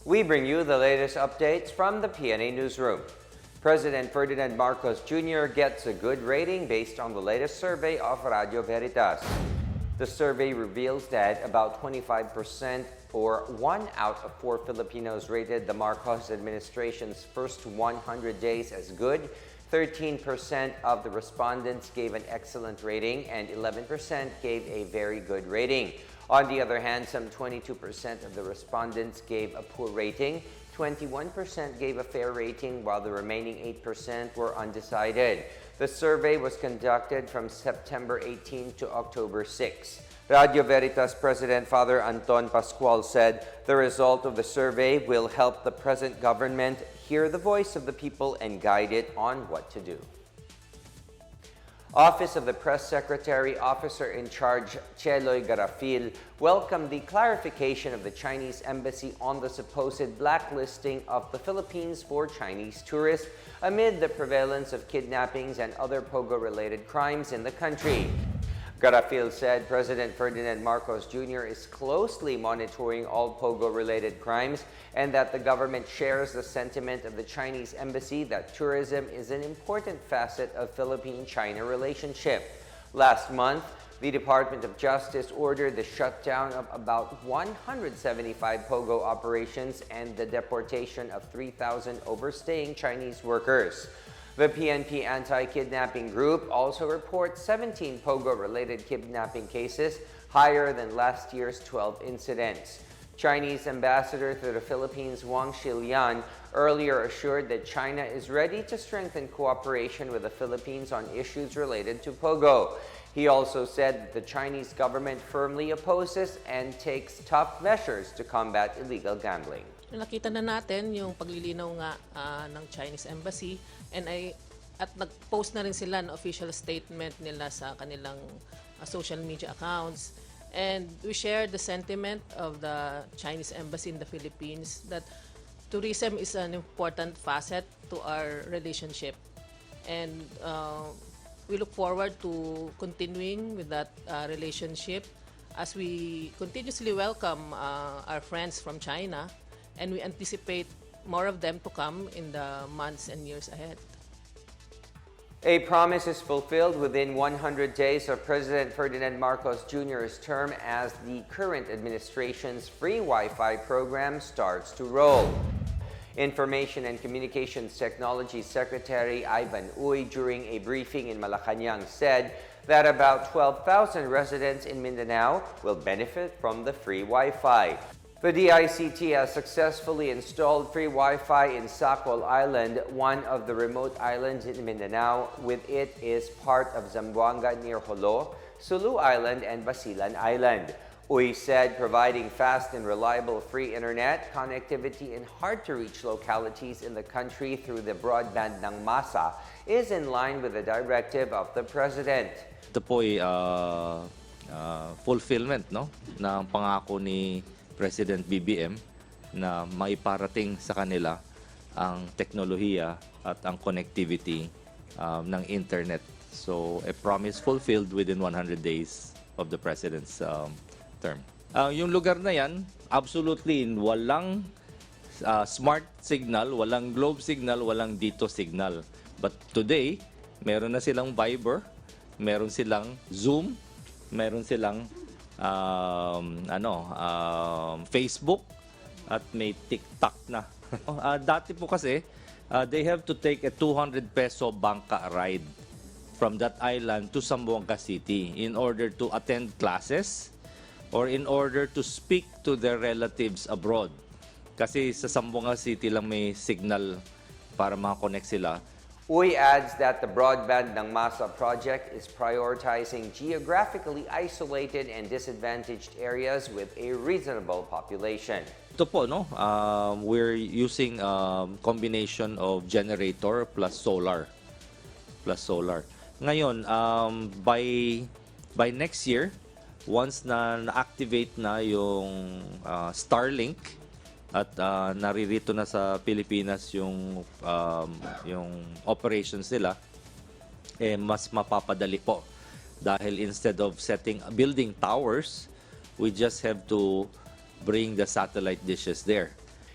We bring you the latest updates from the Pna Newsroom. President Ferdinand Marcos Jr. gets a good rating based on the latest survey of Radio Veritas. The survey reveals that about 25% or 1 out of 4 Filipinos rated the Marcos administration's first 100 days as good. 13% of the respondents gave an excellent rating and 11% gave a very good rating. On the other hand, some 22% of the respondents gave a poor rating, 21% gave a fair rating, while the remaining 8% were undecided. The survey was conducted from September 18 to October 6. Radio Veritas President Father Anton Pascual said the result of the survey will help the present government hear the voice of the people and guide it on what to do. Office of the Press Secretary, Officer in Charge Cheloy Garafil welcomed the clarification of the Chinese Embassy on the supposed blacklisting of the Philippines for Chinese tourists amid the prevalence of kidnappings and other POGO-related crimes in the country. Garafil said President Ferdinand Marcos Jr. is closely monitoring all POGO-related crimes and that the government shares the sentiment of the Chinese Embassy that tourism is an important facet of Philippine-China relationship. Last month, the Department of Justice ordered the shutdown of about 175 POGO operations and the deportation of 3,000 overstaying Chinese workers. The PNP Anti-Kidnapping Group also reports 17 POGO-related kidnapping cases, higher than last year's 12 incidents. Chinese Ambassador to the Philippines Wang Shilian earlier assured that China is ready to strengthen cooperation with the Philippines on issues related to POGO. He also said that the Chinese government firmly opposes and takes tough measures to combat illegal gambling. Nakita na natin yung paglilinaw nga ng Chinese Embassy at nag-post na rin sila ng official statement nila sa kanilang social media accounts. And we share the sentiment of the Chinese Embassy in the Philippines that tourism is an important facet to our relationship. And we look forward to continuing with that relationship as we continuously welcome our friends from China, and we anticipate more of them to come in the months and years ahead. A promise is fulfilled within 100 days of President Ferdinand Marcos Jr.'s term as the current administration's free Wi-Fi program starts to roll. Information and Communications Technology Secretary Ivan Uy, during a briefing in Malacanang, said that about 12,000 residents in Mindanao will benefit from the free Wi-Fi. The DICT has successfully installed free Wi-Fi in Sacol Island, one of the remote islands in Mindanao. With it is part of Zamboanga near Jolo, Sulu Island, and Basilan Island. Uy said providing fast and reliable free internet connectivity in hard-to-reach localities in the country through the broadband ng masa is in line with the directive of the President. Ito po ay fulfillment ng pangako ni President BBM na maiparating sa kanila ang teknolohiya at ang connectivity ng internet. So, a promise fulfilled within 100 days of the President's term. Yung lugar na yan, absolutely walang smart signal, walang globe signal, walang dito signal. But today, meron na silang Viber, meron silang Zoom, meron silang Facebook at may TikTok na. Dati po kasi, they have to take a 200 peso bangka ride from that island to Zamboanga City in order to attend classes or in order to speak to their relatives abroad. Kasi sa Zamboanga City lang may signal para makakonect sila. Uy adds that the broadband ng masa project is prioritizing geographically isolated and disadvantaged areas with a reasonable population. Ito po, we're using combination of generator plus solar. Ngayon, by next year, once na-activate na yung Starlink, at naririto na sa Pilipinas yung operations nila, mas mapapadali po. Dahil instead of building towers, we just have to bring the satellite dishes there.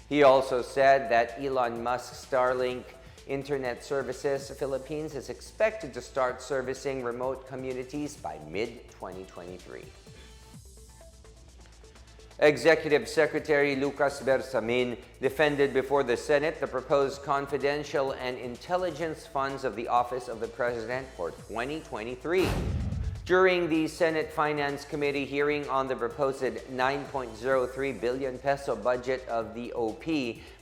He also said that Elon Musk's Starlink Internet Services Philippines is expected to start servicing remote communities by mid-2023. Executive Secretary Lucas Bersamin defended before the Senate the proposed confidential and intelligence funds of the Office of the President for 2023. During the Senate Finance Committee hearing on the proposed 9.03 billion peso budget of the OP,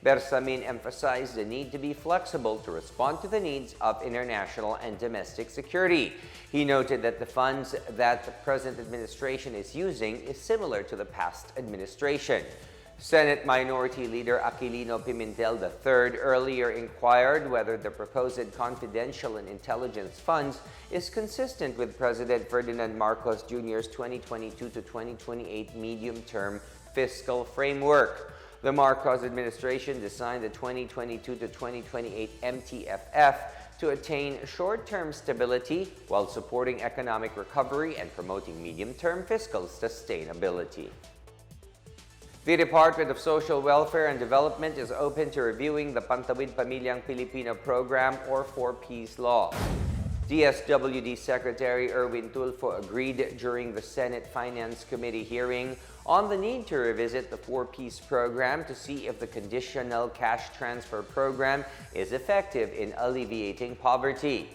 Bersamin emphasized the need to be flexible to respond to the needs of international and domestic security. He noted that the funds that the present administration is using is similar to the past administration. Senate Minority Leader Aquilino Pimentel III earlier inquired whether the proposed confidential and intelligence funds is consistent with President Ferdinand Marcos Jr.'s 2022 to 2028 medium-term fiscal framework. The Marcos administration designed the 2022 to 2028 MTFF to attain short-term stability while supporting economic recovery and promoting medium-term fiscal sustainability. The Department of Social Welfare and Development is open to reviewing the Pantawid Pamilyang Pilipino program or 4Ps law. DSWD Secretary Erwin Tulfo agreed during the Senate Finance Committee hearing on the need to revisit the 4Ps program to see if the conditional cash transfer program is effective in alleviating poverty.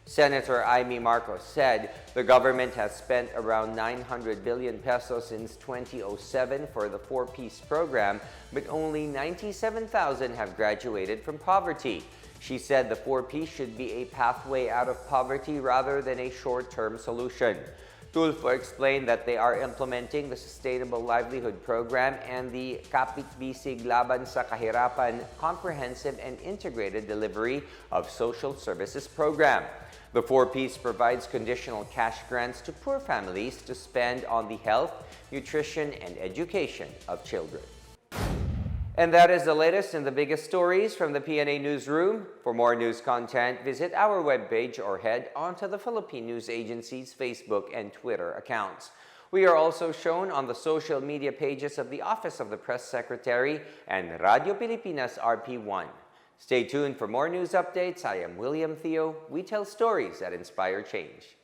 Senator Amy Marcos said the government has spent around 900 billion pesos since 2007 for the 4Ps program, but only 97,000 have graduated from poverty. She said the 4Ps should be a pathway out of poverty rather than a short-term solution. Tulfo explained that they are implementing the Sustainable Livelihood Program and the Kapit Bisig Laban sa Kahirapan Comprehensive and Integrated Delivery of Social Services Program. The 4Ps provides conditional cash grants to poor families to spend on the health, nutrition, and education of children. And that is the latest and the biggest stories from the Pna Newsroom. For more news content, visit our webpage or head onto the Philippine News Agency's Facebook and Twitter accounts. We are also shown on the social media pages of the Office of the Press Secretary and Radio Pilipinas RP1. Stay tuned for more news updates. I am William Theo. We tell stories that inspire change.